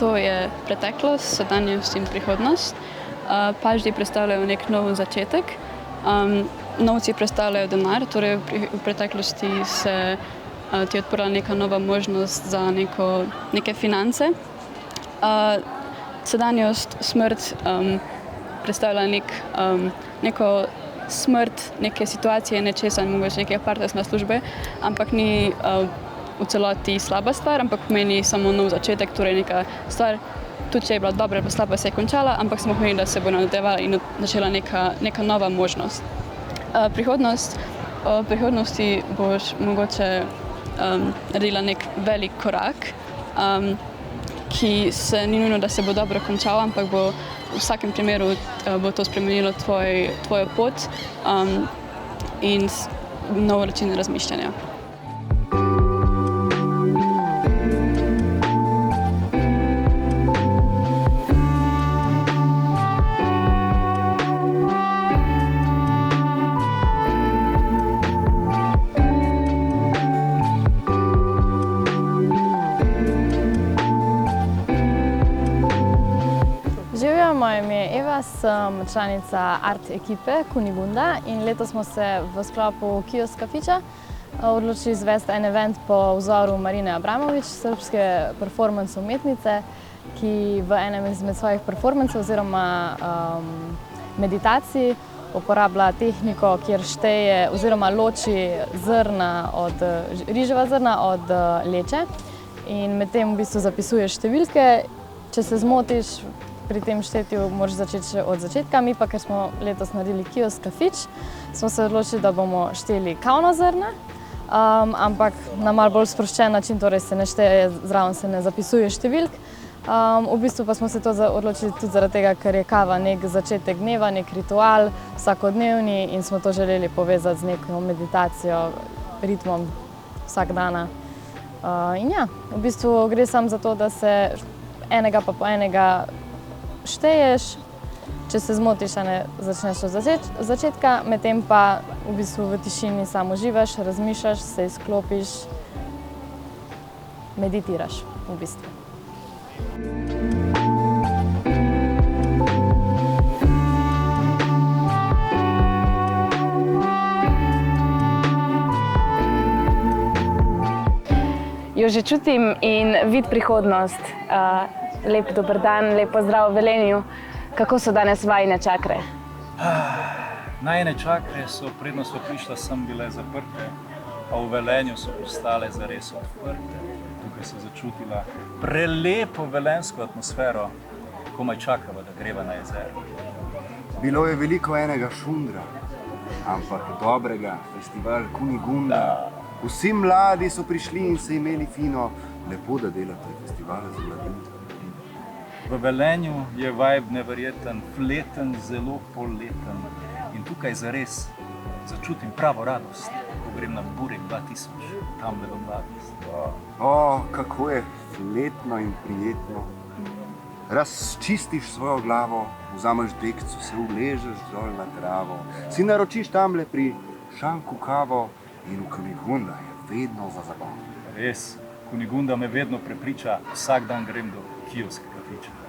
To je preteklost, sedanjost in prihodnost. Paždi predstavljajo nek nov začetek. Novci predstavljajo denar, torej v preteklosti se ti je odprla neka nova možnost za neke finance. Sedanjost, smrt predstavlja neko smrt, neke situacije, nečesa, mogoče neke partnersne službe, ampak ni v celoti slaba stvar, ampak pomeni samo nov začetek, torej neka stvar, tudi če je bila dobra, pa slaba se je končala, ampak smo pomeni, da se bo nadaljevala in začela neka nova možnost. Prihodnost, v prihodnosti boš mogoče naredila nek velik korak, ki se ni nujno, da se bo dobro končal, ampak bo v vsakem primeru bo to spremenilo tvojo pot in nov način razmišljanja. Živjo, moje ime je Eva, sem članica art ekipe Kunigunda in letos smo se v sklopu Kiosk Kafiča odločili izvesti en event po vzoru Marine Abramović, srbske performance umetnice, ki v enem izmed svojih performancev oziroma meditacij uporablja tehniko, kjer šteje oziroma loči riževa zrna od leče in medtem v bistvu zapisuješ številke. Če se zmotiš pri tem štetju, moraš začeti od začetka. Mi pa, ker smo letos naredili Kiosk Kafič, smo se odločili, da bomo šteli kavna zrna, ampak na malo bolj sproščen način, torej se ne šteje, zraven se ne zapisuje številk. V bistvu pa smo se to odločili tudi zaradi tega, ker je kava nek začetek dneva, nek ritual, vsakodnevni in smo to želeli povezati z neko meditacijo, ritmom vsakdana. In ja, v bistvu gre samo za to, da se enega pa po enega šteješ, če se zmotiš, začneš od začetka, medtem pa v bistvu v tišini samo uživaš, razmišljaš, se izklopiš, meditiraš v bistvu. Jo že čutim in vidim prihodnost. Lep dober dan, lep pozdrav v Velenju. Kako so danes vajine čakre? Najine čakre so, predno so prišla sem, bile zaprte, a v Velenju so postale zares odprte. Tukaj se začutila prelepo velenjsko atmosfero, komaj čakava, da greva na jezero. Bilo je veliko enega šundra, ampak dobrega, festival Kunigunda. Vsi mladi so prišli in se imeli fino, lepo, da delate festival za mladince. V Velenju je vibe neverjeten, fleten, zelo poleten in tukaj zares začutim pravo radost, ko grem na Burek 2000, tamle v mladost. Kako je fletno in prijetno. Razčistiš svojo glavo, vzameš dekco, se uležeš dol na travo, si naročiš tamle pri šanku kavo in v Kunigunda je vedno za zabav. Res, Kunigunda me vedno prepriča, vsak dan grem do Kiosk Kafiča.